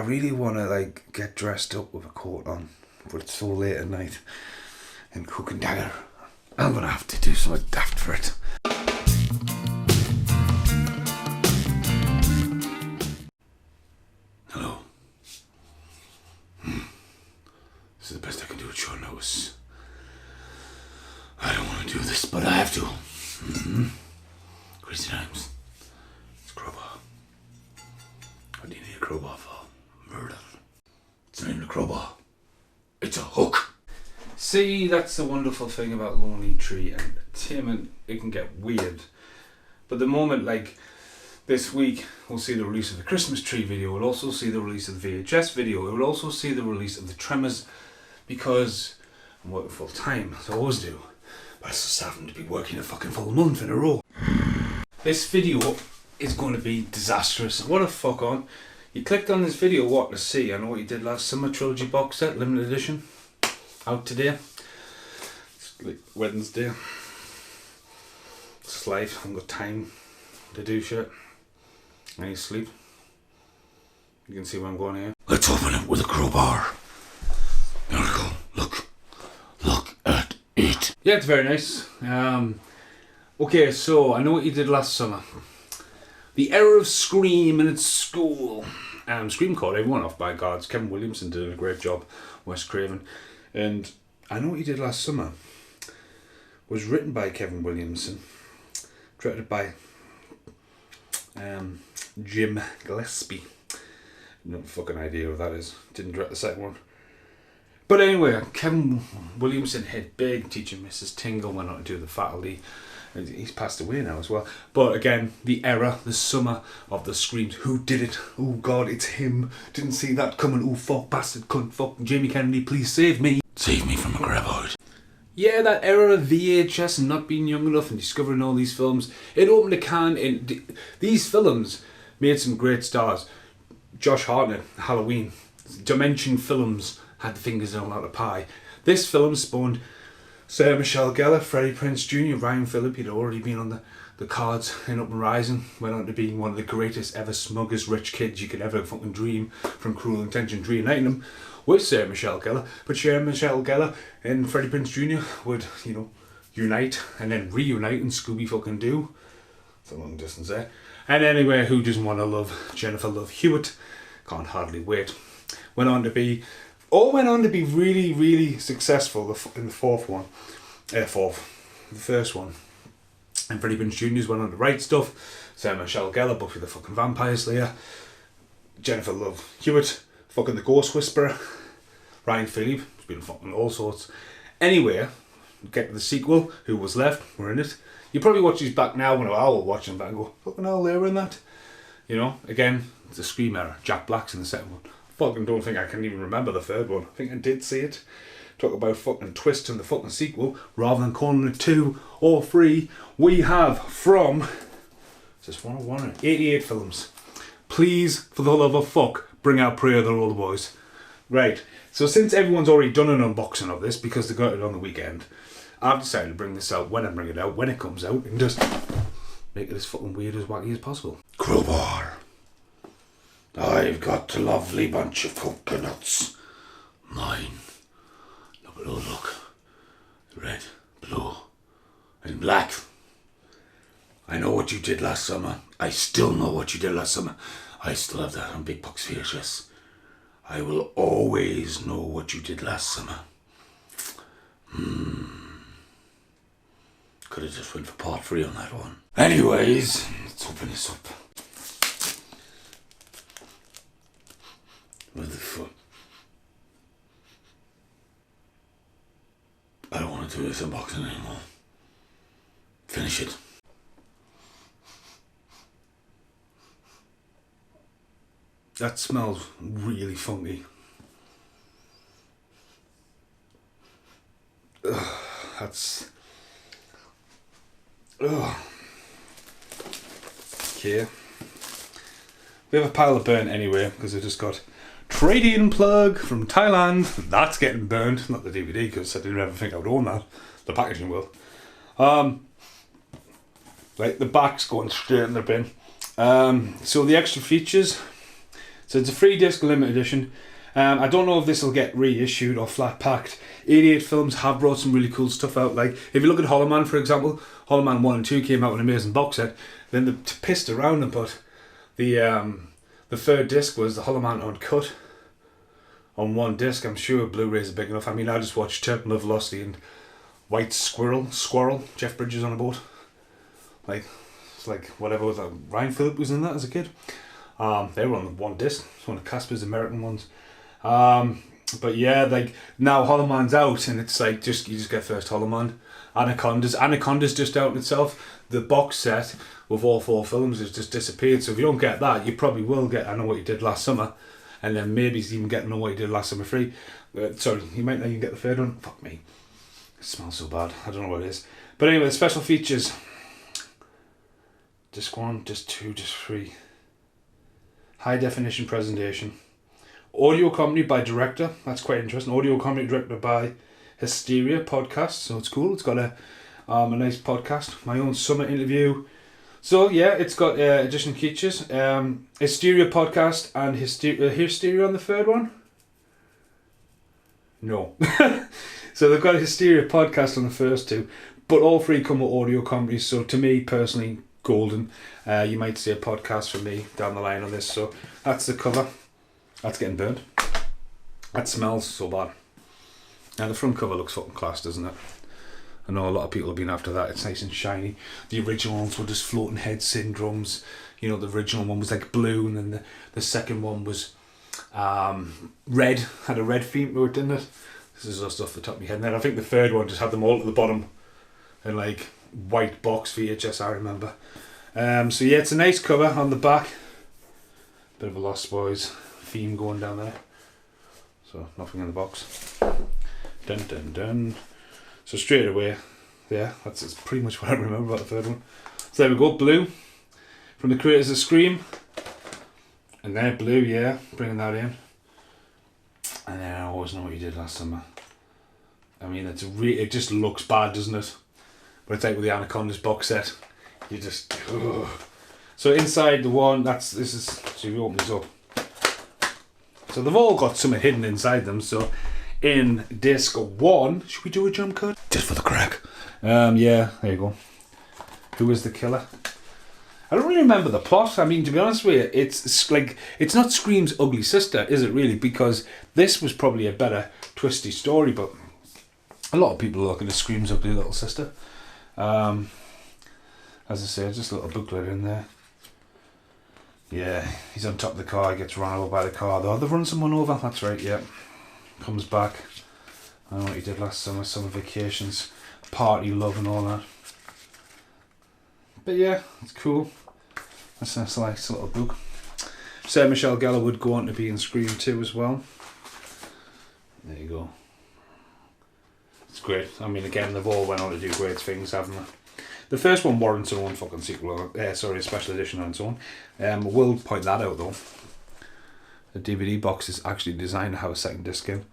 really want to like get dressed up with a coat on, but it's so late at night and cooking dinner. I'm gonna have to do something daft for it. Hello. This is the best I can do at short notice. I don't want to do this, but I have to. Crazy times. It's a crowbar. What do you need a crowbar for? Murder. It's not even a crowbar. It's a hook. See, that's the wonderful thing about Lonely Tree and Entertainment. It can get weird. But the moment, like this week, we'll see the release of the Christmas tree video. We'll also see the release of the VHS video. We'll also see the release of the Tremors, because I'm working full time, as I always do. But I just happen to be working a fucking full month in a row. This video is going to be disastrous. What a fuck on. You clicked on this video, what to see? I know what you did last summer, trilogy box set, limited edition. Out today. It's like Wednesday. It's life, I haven't got time to do shit. I need sleep. You can see where I'm going here. Let's open it with a crowbar. There we go. Look at it. Yeah, it's very nice. Okay, so I know what you did last summer. The era of Scream and its school. Scream caught everyone off by guards. Kevin Williamson did a great job. Wes Craven. And I Know What You Did Last Summer was written by Kevin Williamson, directed by Jim Gillespie. No fucking idea what that is. Didn't direct the second one. But anyway, Kevin Williamson hit big, teaching Mrs. Tingle, went on to do The Faculty. He's passed away now as well. But again, the era, the summer of the Screams. Who did it? Oh God, it's him. Didn't see that coming. Oh fuck, bastard, cunt, fuck, Jamie Kennedy, please save me. Save me from a graboid. Yeah, that era of VHS and not being young enough and discovering all these films. It opened a can in... These films made some great stars. Josh Hartnett, Halloween. Dimension Films had the fingers in a lot of pie. This film spawned Sarah Michelle Gellar, Freddie Prinze Jr., Ryan Phillippe. He'd already been on the cards in Up and Rising. Went on to being one of the greatest ever smuggest rich kids you could ever fucking dream, from Cruel Intentions reuniting him with Sarah Michelle Gellar. But Sarah Michelle Gellar and Freddie Prinze Jr. would, you know, unite and then reunite in Scooby fucking Doo. It's a long distance there. And anyway, who doesn't want to love Jennifer Love Hewitt? Can't hardly wait. Went on to be really, really successful in the fourth one. The first one. And Freddie Prinze Jr.'s went on to write stuff. Sarah Michelle Gellar, Buffy the fucking Vampire Slayer. Jennifer Love Hewitt, fucking the Ghost Whisperer. Ryan Phillippe, who's been fucking all sorts. Anyway, get to the sequel. Who Was Left? We're in it. You probably watch these back now when I will watch them back and go, fucking hell, they were in that. You know, again, it's a Scream era. Jack Black's in the second one. Fucking don't think I can even remember the third one. I think I did see it. Talk about fucking twist in the fucking sequel. Rather than calling it 2 or 3, we have from... Is this 1 or 1? 88 films. Please, for the love of fuck, bring out Prayer of the Roller Boys. Right, so since everyone's already done an unboxing of this, because they got it on the weekend, I've decided to bring this out when I bring it out, when it comes out, and just make it as fucking weird as wacky as possible. Crowbar. I've got a lovely bunch of coconuts. Mine. Look. Red, blue, and black. I know what you did last summer. I still know what you did last summer. I still have that on Big Box VHS. I will always know what you did last summer. Could have just went for part 3 on that one. Anyways, let's open this up. What the fuck? I don't want to do this unboxing anymore. Finish it. That smells really funky. Ugh, that's... Ugh. Okay. We have a pile of burnt anyway, because I just got Trade-in plug from Thailand. That's getting burned. Not the DVD, because I didn't ever think I would own that. The packaging will. Right, the back's going straight in the bin. So the extra features. It So it's a 3-disc limited edition. I don't know if this will get reissued or flat packed. 88 Films have brought some really cool stuff out. Like, if you look at Hollow Man, for example, Hollow Man 1 and 2 came out with an amazing box set. Then they pissed around and put the 3rd disc was the Hollow Man Uncut on 1 disc. I'm sure Blu-rays are big enough. I mean, I just watched Terminal Velocity and White Squirrel, Jeff Bridges on a boat. Like, it's like whatever was that. Ryan Phillip was in that as a kid. They were on 1 disc. It's one of Casper's American ones. But yeah, like now Hollow Man's out, and it's like you just get first Hollow Man. Anaconda's just out in itself. The box set with all 4 films has just disappeared. So if you don't get that, you probably will get I Know What You Did Last Summer, and then maybe even get I Know What You Did Last Summer free. Sorry, you might not even get the 3rd one. Fuck me, it smells so bad. I don't know what it is. But anyway, the special features. Disc 1, Disc 2, Disc 3. High definition presentation. Audio commentary by director. That's quite interesting. Audio commentary directed by Hysteria podcast. So it's cool. It's got a nice podcast. My own summer interview. So yeah, it's got additional features. Hysteria podcast and Hysteria on the 3rd one. No. So they've got a Hysteria podcast on the first 2, but all 3 come with audio commentaries. So to me personally, golden. You might see a podcast from me down the line on this. So that's the cover. That's getting burnt. That smells so bad. Now the front cover looks fucking class, doesn't it? I know a lot of people have been after that. It's nice and shiny. The original ones were just floating head syndromes. You know, the original one was like blue, and then the second one was red. Had a red theme to it, didn't it? This is just off the top of my head. And then I think the 3rd one just had them all at the bottom in like white box VHS, I remember. So yeah, it's a nice cover on the back. Bit of a Lost Boys theme going down there. So nothing in the box. Dun dun dun. So straight away, yeah, that's pretty much what I remember about the 3rd one. So there we go, blue. From the creators of Scream. And then blue, yeah, bringing that in. And then I Always Know What You Did Last Summer. I mean, it just looks bad, doesn't it? But it's like with the Anaconda's box set. You just... Ugh. So inside the one, so you open this up. So they've all got something hidden inside them. So in disc 1, should we do a jump cut? Just for the crack. Yeah, there you go. Who is the killer? I don't really remember the plot. I mean, to be honest with you, it's not Scream's ugly sister, is it really? Because this was probably a better twisty story, but a lot of people are looking at Scream's ugly little sister. As I say, just a little booklet in there. Yeah, he's on top of the car, he gets run over by the car. They've run someone over, that's right, yeah. Comes back. I Know What You Did Last Summer, Summer Vacations, Party Love and all that. But yeah, it's cool. That's a nice little book. Sarah Michelle Gellar would go on to be in Scream 2 as well. There you go. It's great. I mean, again, they've all went on to do great things, haven't they? The first one warrants their own fucking sequel, a special edition on its own. We'll point that out though. The DVD box is actually designed to have a 2nd disc in,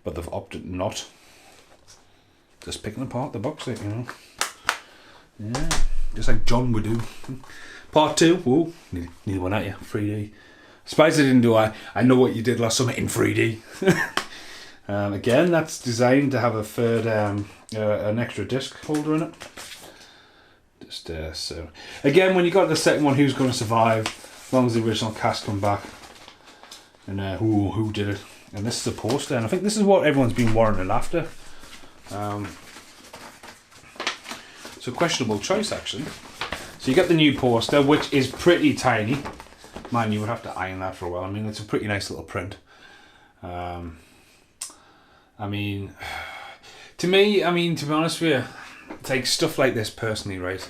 but they've opted not. Just picking apart the box set, you know. Yeah, just like John would do. Part 2, whoa, nearly went at you, 3D. Surprised I didn't do I Know What You Did Last Summer in 3D. Again, that's designed to have a 3rd, an extra disc holder in it. So again, when you got the 2nd one, who's going to survive? As long as the original cast come back, and who did it? And this is a poster, and I think this is what everyone's been warranted after. So questionable choice actually. So you get the new poster, which is pretty tiny. Man, you would have to iron that for a while. I mean, it's a pretty nice little print. I mean, to be honest with you, take stuff like this personally, right?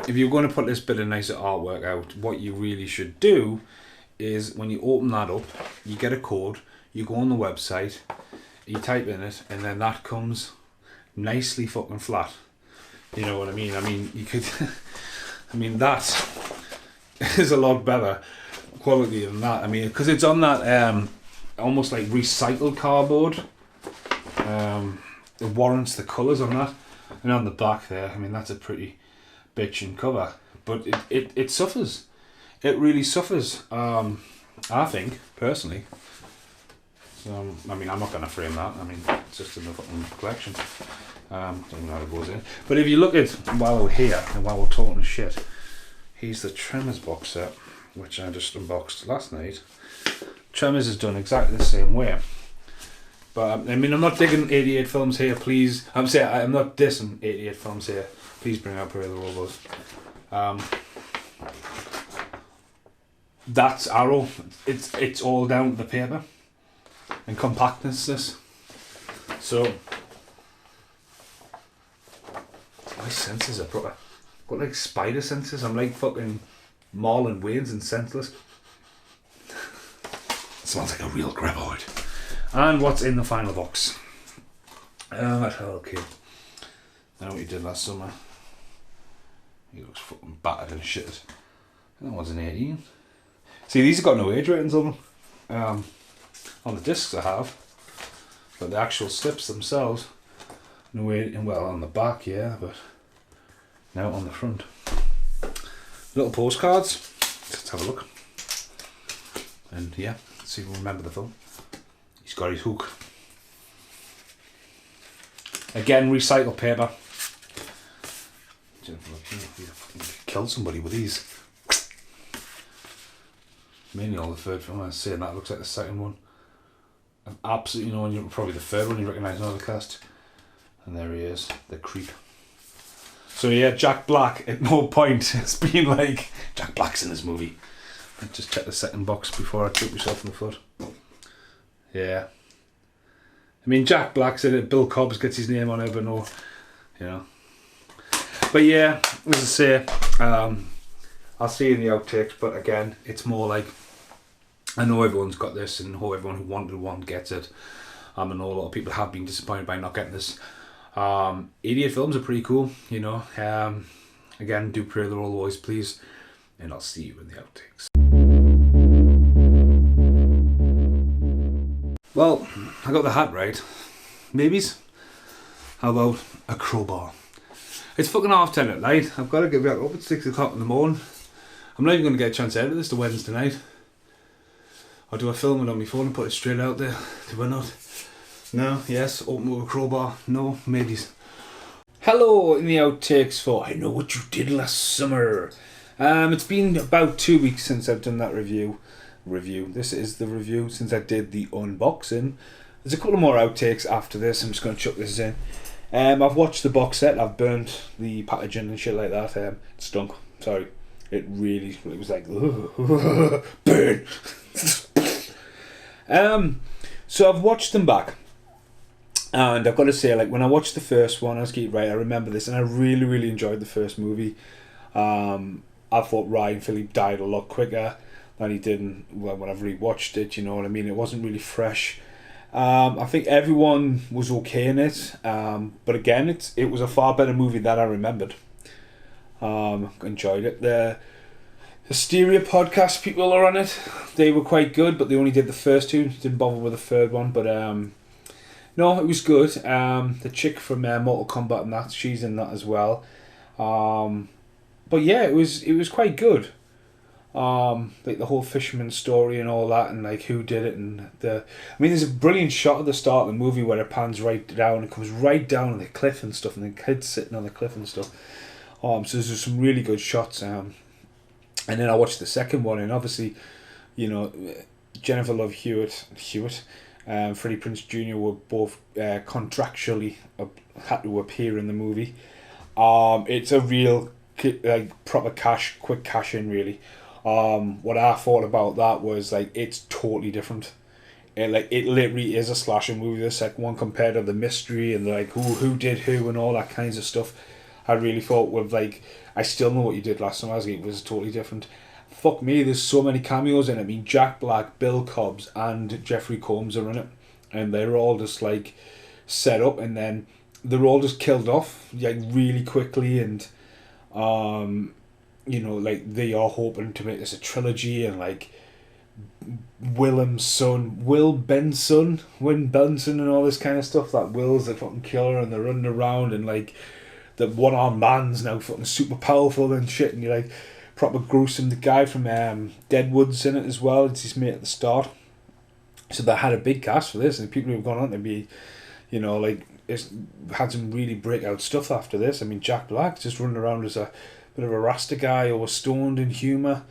If you're going to put this bit of nicer artwork out, what you really should do is when you open that up, you get a code, you go on the website, you type in it, and then that comes nicely fucking flat. You know what I mean? I mean, you could... I mean, that is a lot better quality than that. I mean, because it's on that almost like recycled cardboard. It warrants the colours on that. And on the back there, I mean, that's a pretty bitchin' cover. But it suffers. It really suffers. I think, personally. So, I mean, I'm not going to frame that. I mean, it's just in the fucking collection. Don't know how it goes in. But if you look at, while we're here, and while we're talking shit, here's the Tremors box set, which I just unboxed last night. Tremors is done exactly the same way. But, I mean, I'm not digging 88 films here, please. I'm not dissing 88 films here. Please bring out Brave the Robots. That's Arrow. It's all down to the paper and compactness. So my senses are proper. I've got like spider senses. I'm like fucking Marlon Wayans and Senseless. It smells like a real graboid. And what's in the final box? Okay. I know what you did last summer. He looks fucking battered and shit. That was an 18. See, these have got no age ratings on them. On the discs I have. But the actual slips themselves, no rating, well on the back, yeah, but now on the front. Little postcards. Let's have a look. And yeah, let's see if we remember the film. He's got his hook. Again, recycled paper. You killed somebody with these. Mainly all the third film. I was saying that looks like the second one. I've absolutely no one. Probably the third one you recognise in all the cast. And there he is, the creep. So yeah, Jack Black at no point has been like Jack Black's in this movie. I just checked the second box before I took myself in the foot. Yeah. I mean, Jack Black's in it. Bill Cobbs gets his name on it, but no, you know. But yeah, as I say, I'll see you in the outtakes. But again, it's more like I know everyone's got this, and I know everyone who wanted one gets it. I know a lot of people have been disappointed by not getting this. 88 films are pretty cool, you know. Again, do pray the roll always, please, and I'll see you in the outtakes. Well, I got the hat right. Maybes. How about a crowbar? It's fucking 10:30 at night. I've got to get back up at 6 o'clock in the morning. I'm not even going to get a chance to edit this to Wednesday night. Or do I film it on my phone and put it straight out there? Do I not? No, yes, open with a crowbar. No, maybes. Hello in the outtakes for I Know What You Did Last Summer. It's been about 2 weeks since I've done that review. This is the review since I did the unboxing. There's a couple more outtakes after this. I'm just going to chuck this in. I've watched the box set. I've burnt the packaging and shit like that. It stunk. Sorry. It was like burn. So I've watched them back. And I've got to say, like, when I watched the first one, I remember this, and I really, really enjoyed the first movie. I thought Ryan Phillippe died a lot quicker than he did when I've rewatched it, you know what I mean? It wasn't really fresh. I think everyone was okay in it, but again, it was a far better movie than I remembered. Enjoyed it. The Hysteria podcast people are on it. They were quite good, but they only did the first two. Didn't bother with the third one, but no, it was good. The chick from Mortal Kombat and that, she's in that as well. But yeah, it was quite good. Like the whole fisherman story and all that, and like who did it, and there's a brilliant shot at the start of the movie where it pans right down, it comes right down on the cliff and stuff, and the kid's sitting on the cliff and stuff. So there's some really good shots. And then I watched the second one, and obviously, you know, Jennifer Love Hewitt, Freddie Prinze Jr. were both contractually had to appear in the movie. It's a real proper quick cash in, really. What I thought about that was like it's totally different. It literally is a slasher movie. The second one compared to the mystery and like who did who and all that kinds of stuff. I really thought with like I Still Know What You Did Last Summer. It was totally different. Fuck me, there's so many cameos in it. I mean, Jack Black, Bill Cobbs, and Jeffrey Combs are in it, and they're all just like set up, and then they're all just killed off like really quickly, and you know, like they are hoping to make this a trilogy, and like Willem's son, Win Benson, and all this kind of stuff. That Will's the fucking killer, and they're running around, and like the one-armed man's now fucking super powerful and shit, and you're like, proper gruesome. The guy from Deadwood's in it as well. It's his mate at the start. So they had a big cast for this, and people who've gone on to be, you know, like, it's had some really breakout stuff after this. I mean, Jack Black just running around as a bit of a Rasta guy, or stoned in humour.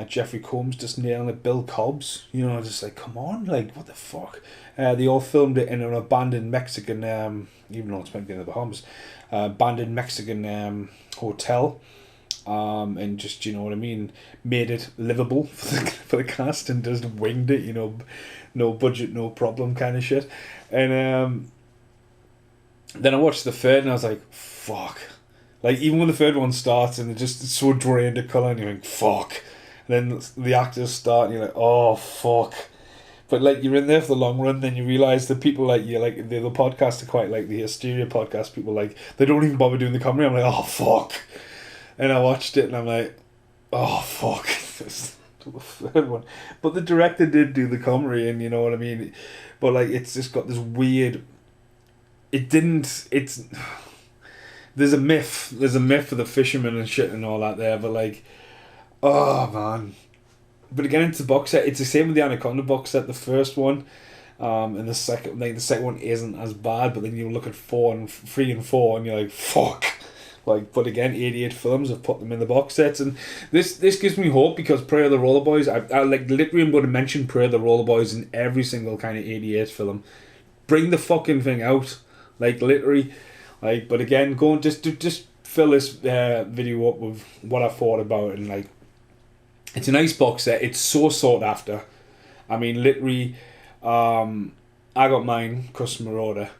Jeffrey Combs just nailing it. Bill Cobbs, you know, just like, come on, like, what the fuck? They all filmed it in an abandoned Mexican, even though it's meant to be in the Bahamas, abandoned Mexican hotel. And just, you know what I mean, made it livable for the cast, and just winged it, you know, no budget, no problem kind of shit. And then I watched the third, and I was like, fuck. Like, even when the third one starts, and it's so drained of colour, and you think, fuck. And then the actors start, and you're like, oh, fuck. But, like, you're in there for the long run, then you realise that people like you, like, the podcast are quite like the Hysteria podcast, people, like, they don't even bother doing the comedy. I'm like, oh, fuck. And I watched it, and I'm like, oh, fuck. The third one. But the director did do the comedy, and you know what I mean? But, like, it's just got this weird... There's a myth for the fishermen and shit and all that there, but, like, oh, man. But again, it's the box set. It's the same with the Anaconda box set, the first one. And the second one isn't as bad, but then you look at 3 and 4, and you're like, fuck. Like, but again, 88 films, I've put them in the box sets, and this gives me hope, because Prayer of the Roller Boys, I like, literally I'm going to mention Prayer of the Roller Boys in every single kind of 88 film. Bring the fucking thing out, like, literally, like, but again, go and just fill this video up with what I thought about it, and, like, it's a nice box set, it's so sought after. I mean, literally, I got mine, customer order,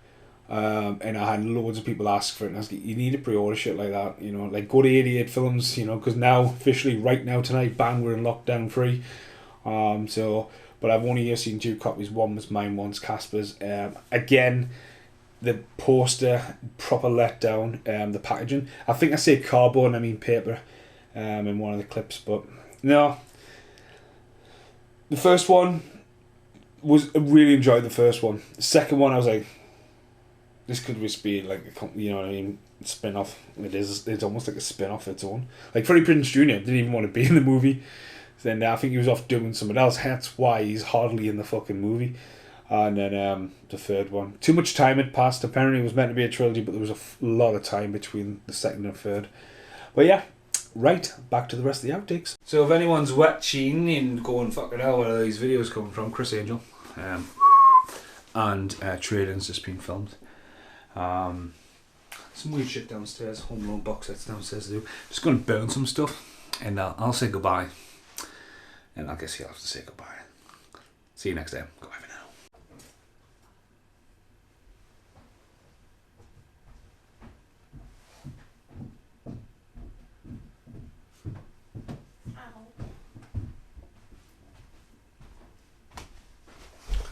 and I had loads of people ask for it, and I was like, you need to pre-order shit like that, you know, like, go to 88 Films, you know, because now, officially, right now, tonight, bang, we're in lockdown free, but I've only here seen 2 copies, one was mine, one's Casper's. Again, the poster, proper letdown, the packaging, I think I say cardboard, I mean paper, in one of the clips, but, no, the first one, I really enjoyed the first one. The second one, I was like, this could just be like a, you know what I mean, spin-off. It's almost like a spin-off of its own. Like, Freddie Prinze Jr. didn't even want to be in the movie. Then I think he was off doing something else. That's why he's hardly in the fucking movie. And then the third one. Too much time had passed. Apparently it was meant to be a trilogy, but there was a lot of time between the second and third. But yeah, right, back to the rest of the outtakes. So if anyone's watching and going, fucking hell, where are these videos coming from? Chris Angel. And Trading's just been filmed. Some weird shit downstairs, Home Alone box sets downstairs to do. Just going to burn some stuff, and I'll say goodbye, and I guess you'll have to say goodbye. See you next time. Goodbye for now.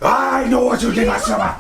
I know what you did last summer!